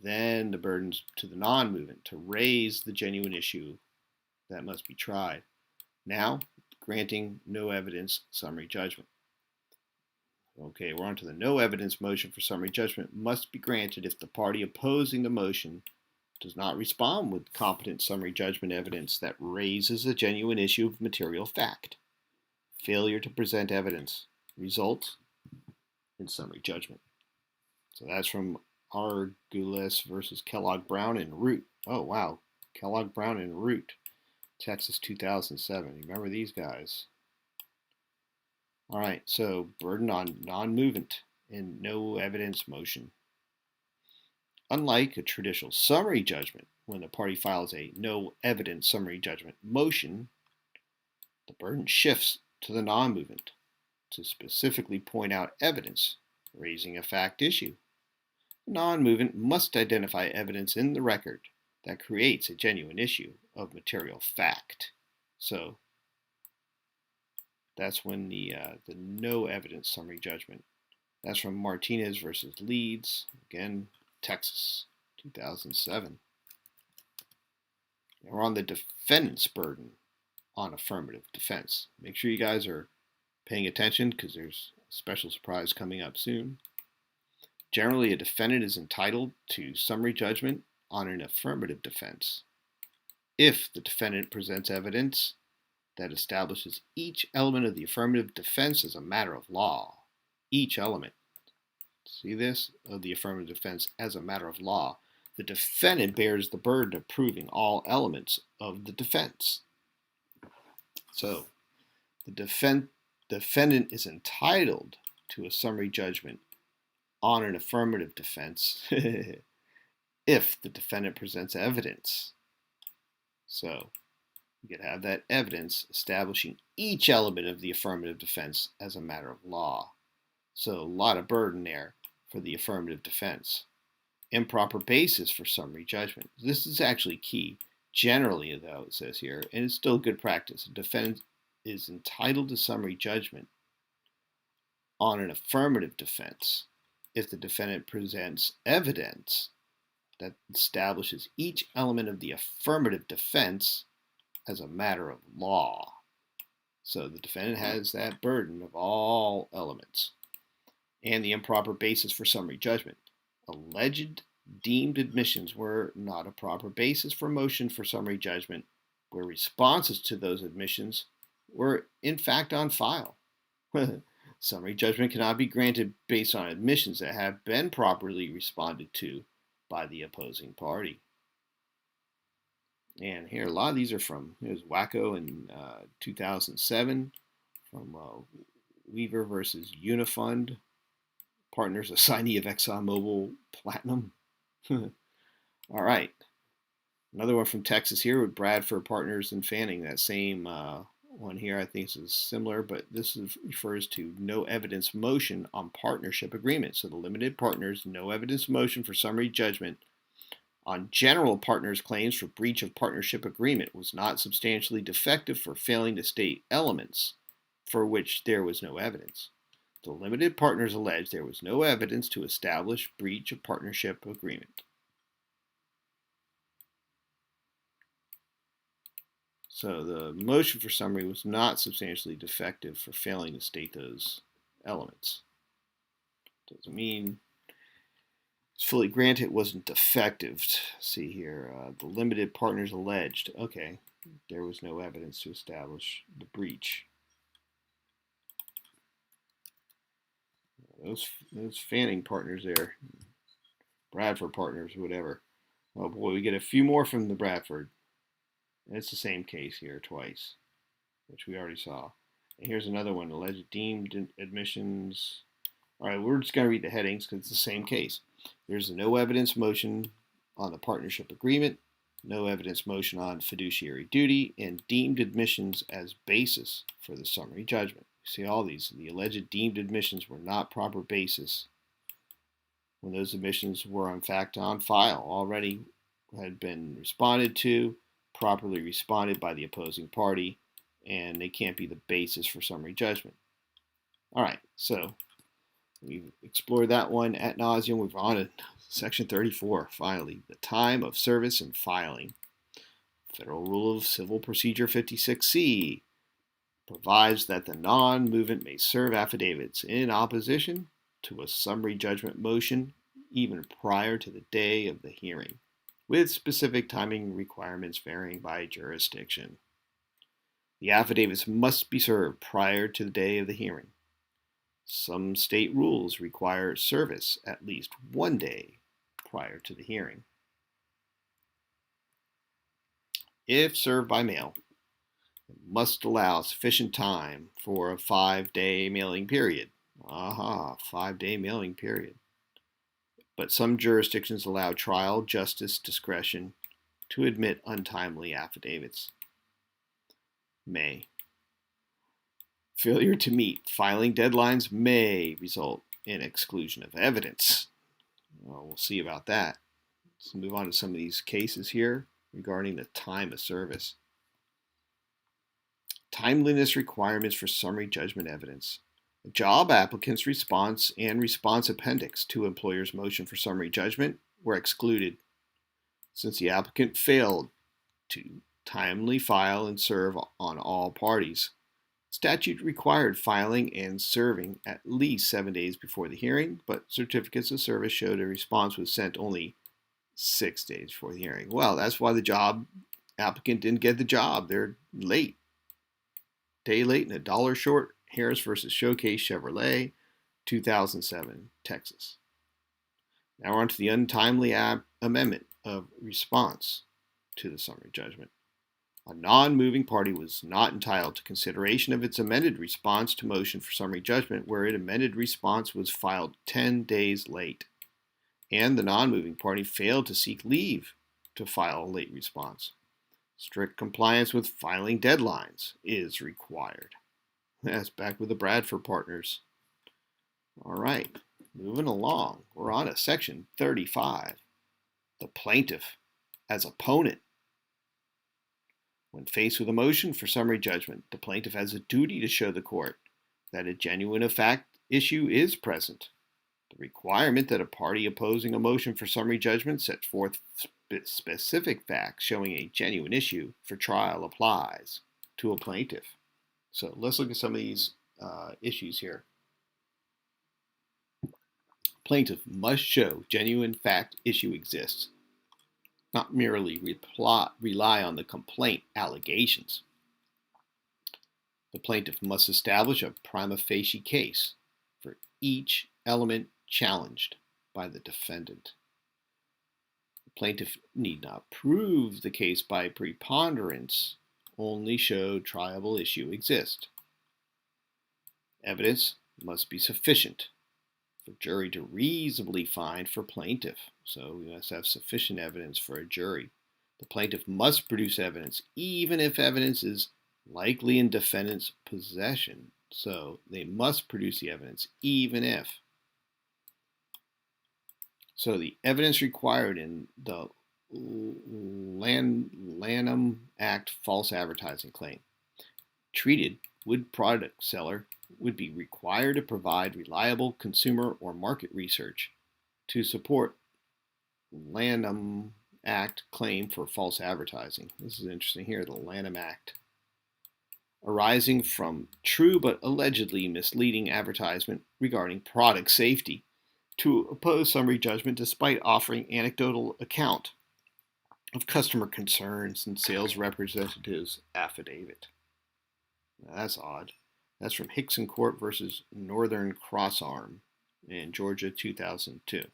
then the burden's to the non-movement to raise the genuine issue that must be tried. Now, granting no evidence summary judgment. Okay, we're on to the no evidence motion for summary judgment must be granted if the party opposing the motion does not respond with competent summary judgment evidence that raises a genuine issue of material fact. Failure to present evidence results in summary judgment. So that's from Argulis versus Kellogg Brown and Root. Oh wow, Kellogg Brown and Root, Texas 2007. Remember these guys? All right, so burden on non-movement and no evidence motion. Unlike a traditional summary judgment, when the party files a no evidence summary judgment motion, the burden shifts to the non-movement to specifically point out evidence raising a fact issue. The non-movement must identify evidence in the record that creates a genuine issue of material fact. So that's when the no evidence summary judgment. That's from Martinez versus Leeds, again, Texas, 2007. And we're on the defendant's burden on affirmative defense. Make sure you guys are paying attention because there's a special surprise coming up soon. Generally, a defendant is entitled to summary judgment on an affirmative defense if the defendant presents evidence that establishes each element of the affirmative defense as a matter of law. Each element. See this? Of the affirmative defense as a matter of law. The defendant bears the burden of proving all elements of the defense. So, the defendant is entitled to a summary judgment on an affirmative defense if the defendant presents evidence. So, you could have that evidence establishing each element of the affirmative defense as a matter of law. So, a lot of burden there for the affirmative defense. Improper basis for summary judgment. This is actually key. Generally, though, it says here, and it's still good practice, a defendant is entitled to summary judgment on an affirmative defense if the defendant presents evidence that establishes each element of the affirmative defense as a matter of law. So the defendant has that burden of all elements. And the improper basis for summary judgment. Alleged deemed admissions were not a proper basis for motion for summary judgment, where responses to those admissions were in fact on file. Summary judgment cannot be granted based on admissions that have been properly responded to by the opposing party. And here, a lot of these are from, here's Wacko in 2007, from Weaver versus Unifund, partners assignee of ExxonMobil Platinum. All right. Another one from Texas here with Bradford Partners and Fanning. That same one here I think is similar, but this refers to no evidence motion on partnership agreement. So the limited partners, no evidence motion for summary judgment on general partners' claims for breach of partnership agreement was not substantially defective for failing to state elements for which there was no evidence. The limited partners alleged there was no evidence to establish breach of partnership agreement. So the motion for summary was not substantially defective for failing to state those elements. Doesn't mean it's fully granted it wasn't defective. See here, the limited partners alleged, okay, there was no evidence to establish the breach. Those Fanning partners there, Bradford partners, whatever. Oh boy, we get a few more from the Bradford. It's the same case here twice, which we already saw. And here's another one, alleged deemed admissions. All right, we're just going to read the headings because it's the same case. There's a no evidence motion on the partnership agreement, no evidence motion on fiduciary duty, and deemed admissions as basis for the summary judgment. You see all these. The alleged deemed admissions were not proper basis when those admissions were in fact on file, already had been responded to, properly responded by the opposing party, and they can't be the basis for summary judgment. All right, so we've explored that one ad nauseum. We've on to Section 34, finally, the time of service and filing. Federal Rule of Civil Procedure 56C provides that the non-movement may serve affidavits in opposition to a summary judgment motion even prior to the day of the hearing, with specific timing requirements varying by jurisdiction. The affidavits must be served prior to the day of the hearing. Some state rules require service at least 1 day prior to the hearing. If served by mail, it must allow sufficient time for a 5-day mailing period. 5-day mailing period. But some jurisdictions allow trial justice discretion to admit untimely affidavits. May. Failure to meet filing deadlines may result in exclusion of evidence. Well, we'll see about that. Let's move on to some of these cases here regarding the time of service. Timeliness requirements for summary judgment evidence. A job applicant's response and response appendix to employer's motion for summary judgment were excluded since the applicant failed to timely file and serve on all parties. Statute required filing and serving at least 7 days before the hearing, but certificates of service showed a response was sent only 6 days before the hearing. Well, that's why the job applicant didn't get the job. They're late. Day late and $1 short. Harris versus Showcase Chevrolet, 2007, Texas. Now we're on to the untimely amendment of response to the summary judgment. A non-moving party was not entitled to consideration of its amended response to motion for summary judgment where an amended response was filed 10 days late, and the non-moving party failed to seek leave to file a late response. Strict compliance with filing deadlines is required. That's back with the Bradford partners. All right, moving along. We're on to Section 35. The plaintiff as opponent. When faced with a motion for summary judgment, the plaintiff has a duty to show the court that a genuine fact issue is present. The requirement that a party opposing a motion for summary judgment set forth specific facts showing a genuine issue for trial applies to a plaintiff. So let's look at some of these issues here. Plaintiff must show genuine fact issue exists, not merely rely on the complaint allegations. The plaintiff must establish a prima facie case for each element challenged by the defendant. The Plaintiff need not prove the case by preponderance, only show triable issue exists. Evidence must be sufficient for jury to reasonably find for plaintiff. So we must have sufficient evidence for a jury. The plaintiff must produce evidence, even if evidence is likely in defendant's possession. So they must produce the evidence, even if. So the evidence required in the Lanham Act false advertising claim. Treated wood product seller would be required to provide reliable consumer or market research to support Lanham Act claim for false advertising. This is interesting here, the Lanham Act. Arising from true but allegedly misleading advertisement regarding product safety to oppose summary judgment despite offering anecdotal account of customer concerns and sales representatives' affidavit. Now, that's odd. That's from Hickson Court versus Northern Crossarm in Georgia, 2002.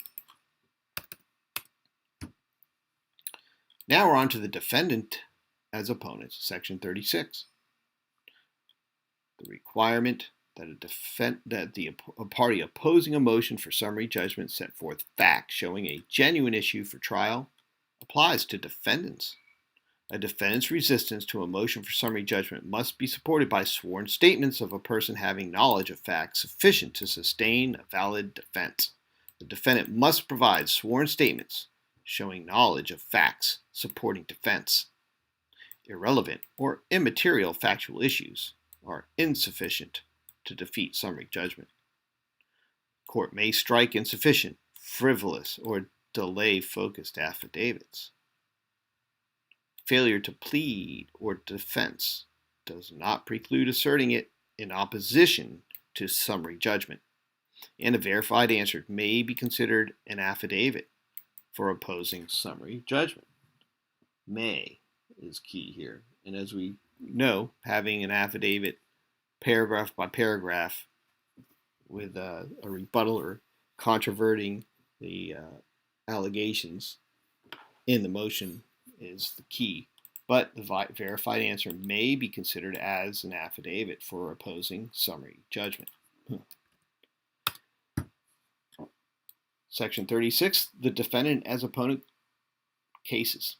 Now we're on to the defendant as opponent, Section 36. The requirement that a party opposing a motion for summary judgment set forth facts showing a genuine issue for trial applies to defendants. A defendant's resistance to a motion for summary judgment must be supported by sworn statements of a person having knowledge of facts sufficient to sustain a valid defense. The defendant must provide sworn statements showing knowledge of facts supporting defense. Irrelevant or immaterial factual issues are insufficient to defeat summary judgment. Court may strike insufficient, frivolous, or delay-focused affidavits. Failure to plead or defense does not preclude asserting it in opposition to summary judgment, and a verified answer may be considered an affidavit for opposing summary judgment. May is key here, and as we know, having an affidavit paragraph by paragraph with a rebuttal or controverting the allegations in the motion is the key. But the verified answer may be considered as an affidavit for opposing summary judgment. Section 36, the defendant as opponent cases.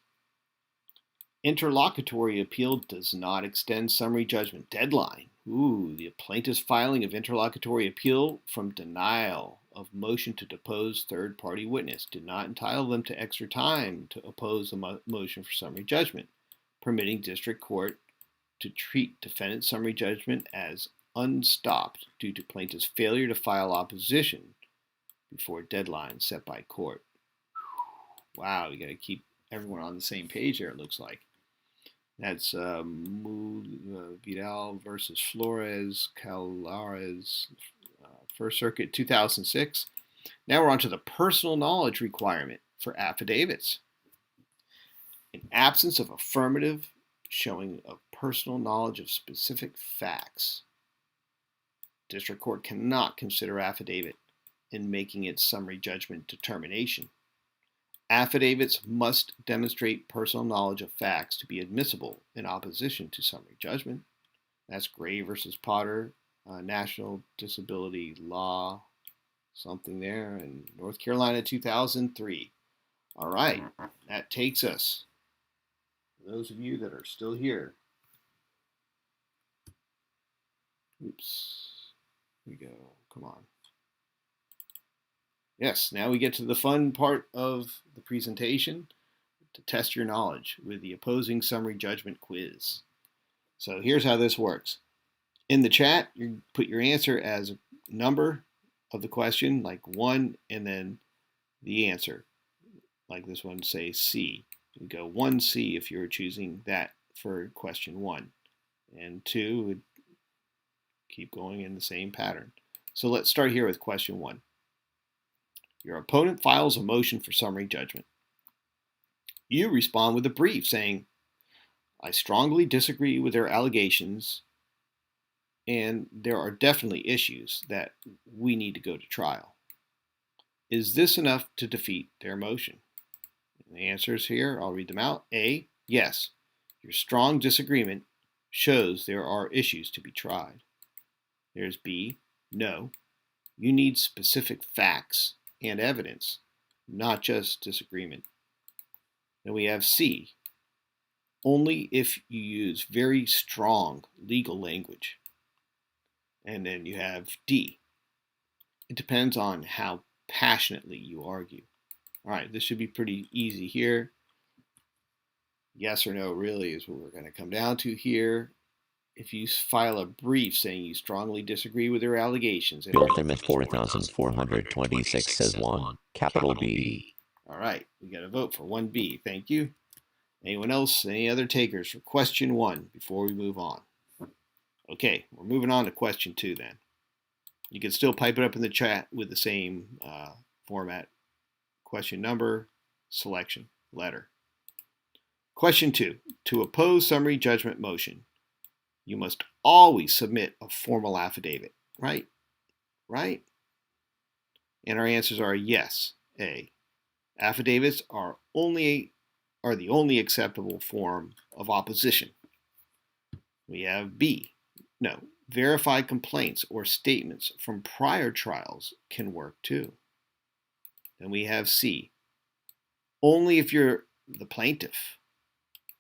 Interlocutory appeal does not extend summary judgment deadline. The plaintiff's filing of interlocutory appeal from denial of motion to depose third-party witness did not entitle them to extra time to oppose a motion for summary judgment, permitting district court to treat defendant summary judgment as unstopped due to plaintiff's failure to file opposition before deadline set by court. Wow, you got to keep everyone on the same page there, it looks like. That's Vidal versus Flores, Calares, First Circuit, 2006. Now we're on to the personal knowledge requirement for affidavits. In absence of affirmative showing of personal knowledge of specific facts, district court cannot consider affidavit in making its summary judgment determination. Affidavits must demonstrate personal knowledge of facts to be admissible in opposition to summary judgment. That's Gray versus Potter, National Disability Law, something there, in North Carolina, 2003. All right, that takes us, those of you that are still here. Oops, here we go, come on. Yes, now we get to the fun part of the presentation, to test your knowledge with the opposing summary judgment quiz. So here's how this works. In the chat, you put your answer as a number of the question, like 1, and then the answer. Like this one, say C. You go 1C if you're choosing that for question 1. And 2 would keep going in the same pattern. So let's start here with question 1. Your opponent files a motion for summary judgment. You respond with a brief saying, I strongly disagree with their allegations, and there are definitely issues that we need to go to trial. Is this enough to defeat their motion? The answers here, I'll read them out. A, yes, your strong disagreement shows there are issues to be tried. There's B, no, you need specific facts and evidence, not just disagreement. Then we have C, only if you use very strong legal language. And then you have D, it depends on how passionately you argue. All right, this should be pretty easy here. Yes or no really is what we're going to come down to here. If you file a brief saying you strongly disagree with their allegations. Ultimate 4426 says 1, capital B. All right, we got a vote for 1B. Thank you. Anyone else? Any other takers for question 1 before we move on? Okay, we're moving on to question 2 then. You can still pipe it up in the chat with the same format. Question number, selection, letter. Question 2. To oppose summary judgment motion, you must always submit a formal affidavit, right? Right? And our answers are yes, A. Affidavits are the only acceptable form of opposition. We have B. No, verified complaints or statements from prior trials can work too. Then we have C. Only if you're the plaintiff.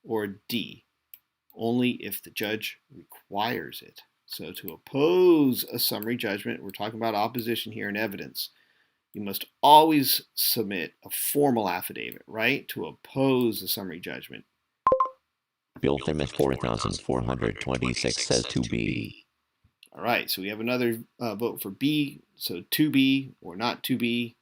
Or D. Only if the judge requires it. So to oppose a summary judgment, we're talking about opposition here and evidence, you must always submit a formal affidavit, right, to oppose the summary judgment. Ultimate 4426 says 2B. All right, so we have another vote for B, so 2B or not 2B.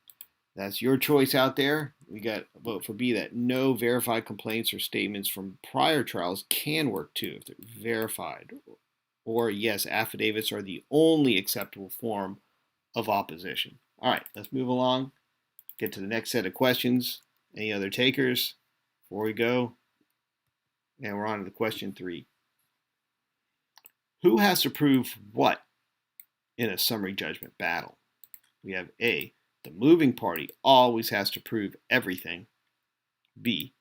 That's your choice out there. We got a vote for B that no verified complaints or statements from prior trials can work too if they're verified. Or yes, affidavits are the only acceptable form of opposition. All right, let's move along. Get to the next set of questions. Any other takers before we go? And we're on to question 3. Who has to prove what in a summary judgment battle? We have A, the moving party always has to prove everything. B,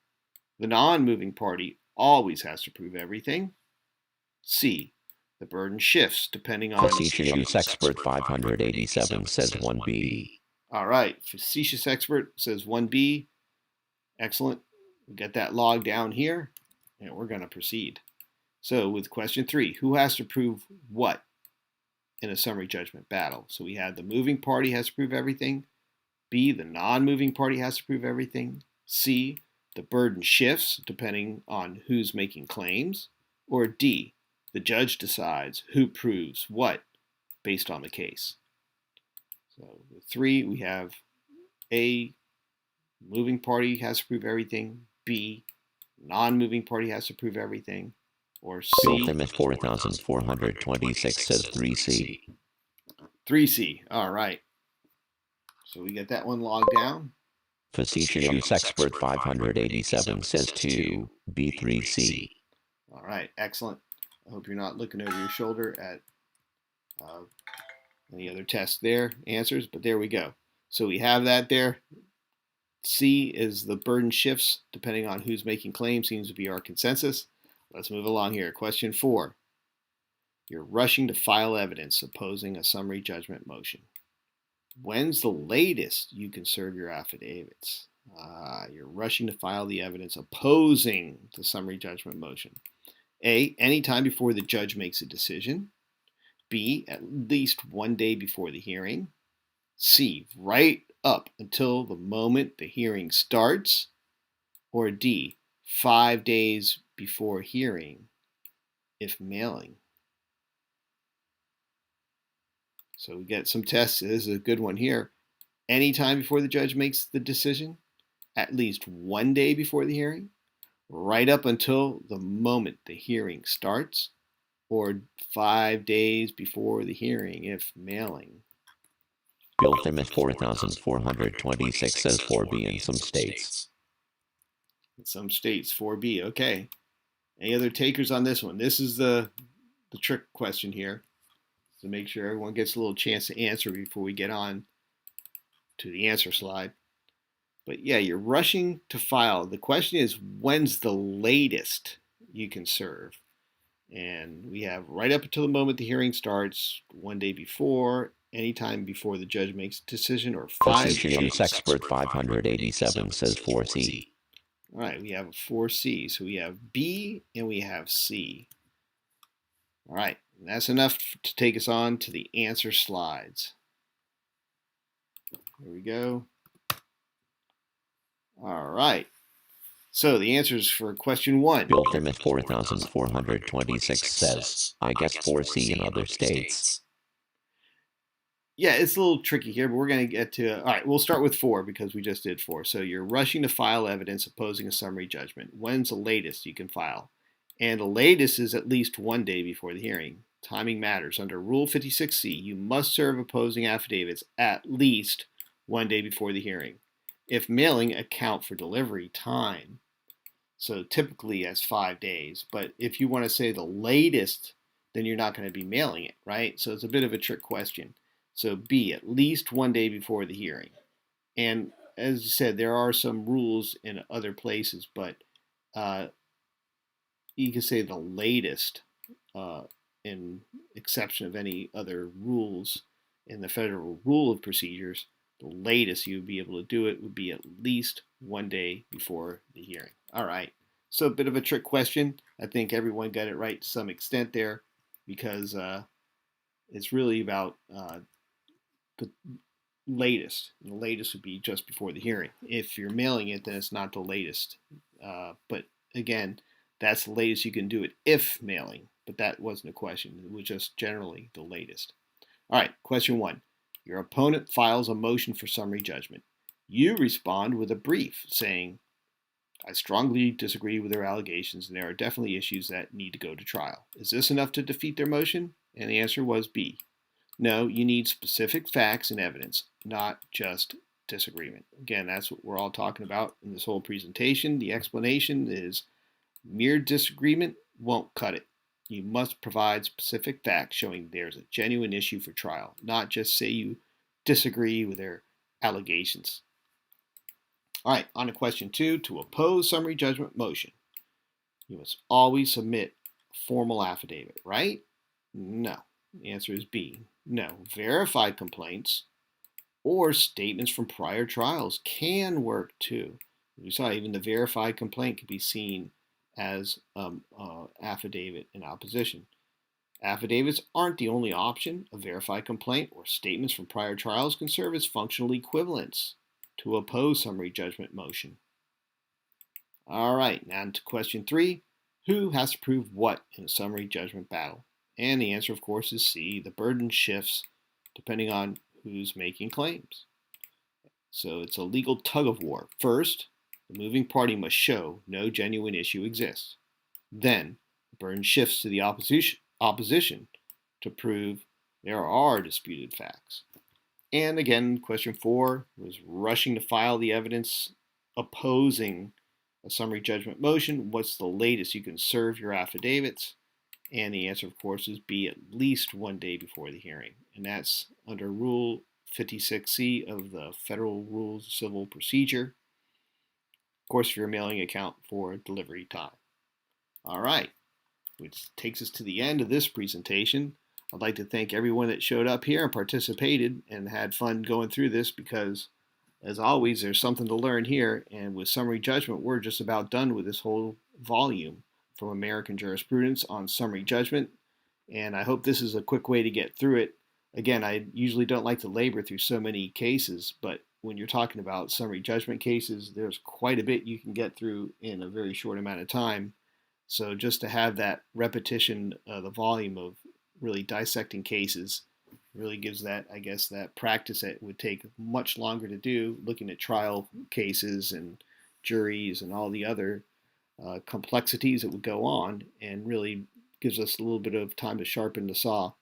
the non-moving party always has to prove everything. C, the burden shifts depending on... Facetious Expert 587 says 1B. All right, Facetious Expert says 1B. Excellent. We'll get that log down here, and we're going to proceed. So with question 3, who has to prove what in a summary judgment battle? So we have the moving party has to prove everything. B, the non-moving party has to prove everything. C, the burden shifts depending on who's making claims. Or D, the judge decides who proves what based on the case. So with 3, we have A, moving party has to prove everything. B, non-moving party has to prove everything. Or C, Ultimate 4426 says 3C. 3C. All right. So we get that one logged down. Facetious Expert 587 says 2B3C. All right, excellent. I hope you're not looking over your shoulder at any other tests there, answers, but there we go. So we have that there. C is the burden shifts depending on who's making claims, seems to be our consensus. Let's move along here. Question 4. You're rushing to file evidence opposing a summary judgment motion. When's the latest you can serve your affidavits? You're rushing to file the evidence opposing the summary judgment motion. A, anytime before the judge makes a decision. B, at least 1 day before the hearing. C, right up until the moment the hearing starts. Or D, 5 days before hearing, if mailing. So we get some tests. This is a good one here. Anytime before the judge makes the decision, at least 1 day before the hearing, right up until the moment the hearing starts, or 5 days before the hearing if mailing. Ultimate 4426 says 4B in some states. In some states, 4B. Okay. Any other takers on this one? This is the trick question here, to make sure everyone gets a little chance to answer before we get on to the answer slide. But yeah, you're rushing to file. The question is, when's the latest you can serve? And we have right up until the moment the hearing starts, 1 day before, anytime before the judge makes a decision, or 5 Officium Sexpert 587 says 4C. All right, we have a 4C. So we have B and we have C. All right, and that's enough to take us on to the answer slides. Here we go. All right. So the answers for question 1. Ultimate 4426 says, I guess 4C in other states. Yeah, it's a little tricky here, but we're going to get to. All right, we'll start with 4 because we just did 4. So you're rushing to file evidence opposing a summary judgment. When's the latest you can file? And the latest is at least 1 day before the hearing. Timing matters. Under Rule 56C, you must serve opposing affidavits at least 1 day before the hearing. If mailing, account for delivery time. So typically as 5 days. But if you want to say the latest, then you're not going to be mailing it, right? So it's a bit of a trick question. So B, at least 1 day before the hearing. And as you said, there are some rules in other places, but you can say the latest in exception of any other rules in the Federal Rule of Procedures. The latest you would be able to do it would be at least 1 day before the hearing. All right, so a bit of a trick question. I think everyone got it right to some extent there because it's really about the latest. And the latest would be just before the hearing. If you're mailing it, then it's not the latest. But again, that's the latest you can do it if mailing. But that wasn't a question. It was just generally the latest. All right, question 1. Your opponent files a motion for summary judgment. You respond with a brief saying, I strongly disagree with their allegations and there are definitely issues that need to go to trial. Is this enough to defeat their motion? And the answer was B. No, you need specific facts and evidence, not just disagreement. Again, that's what we're all talking about in this whole presentation. The explanation is mere disagreement won't cut it. You must provide specific facts showing there's a genuine issue for trial, not just say you disagree with their allegations. All right, on to question 2. To oppose summary judgment motion, you must always submit a formal affidavit, right? No. The answer is B. No. Verified complaints or statements from prior trials can work too. We saw even the verified complaint could be seen as affidavit in opposition. Affidavits aren't the only option. A verified complaint or statements from prior trials can serve as functional equivalents to oppose summary judgment motion. All right, now to question 3. Who has to prove what in a summary judgment battle? And the answer, of course, is C. The burden shifts depending on who's making claims. So it's a legal tug of war. First, the moving party must show no genuine issue exists. Then, the burden shifts to the opposition to prove there are disputed facts. And again, question 4 was rushing to file the evidence opposing a summary judgment motion. What's the latest you can serve your affidavits? And the answer, of course, is B, at least 1 day before the hearing. And that's under Rule 56C of the Federal Rules of Civil Procedure. Of course, if you're mailing, account for delivery time. All right, which takes us to the end of this presentation. I'd like to thank everyone that showed up here and participated and had fun going through this because, as always, there's something to learn here. And with summary judgment, we're just about done with this whole volume from American jurisprudence on summary judgment. And I hope this is a quick way to get through it. Again, I usually don't like to labor through so many cases, but when you're talking about summary judgment cases, there's quite a bit you can get through in a very short amount of time. So just to have that repetition, the volume of really dissecting cases really gives that, I guess, that practice that would take much longer to do, looking at trial cases and juries and all the other complexities that would go on, and really gives us a little bit of time to sharpen the saw.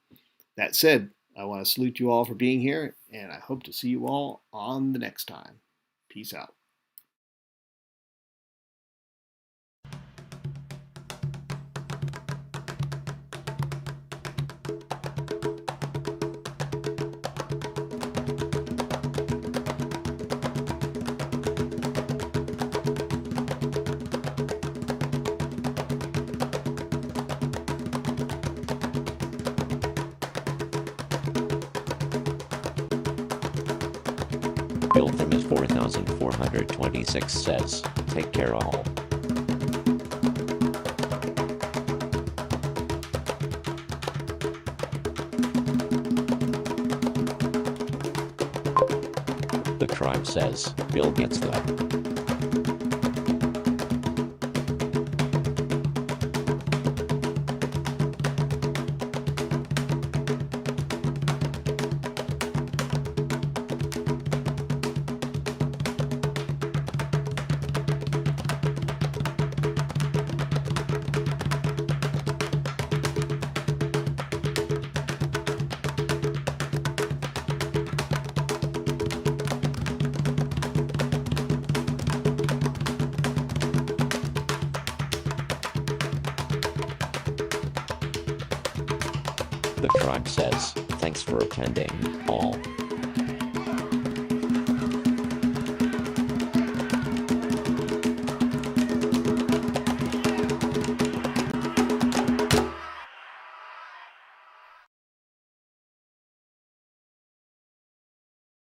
That said, I want to salute you all for being here, and I hope to see you all on the next time. Peace out. Bill from is 4426 says, take care all. The tribe says, Bill gets that. The tribe says, thanks for attending, all.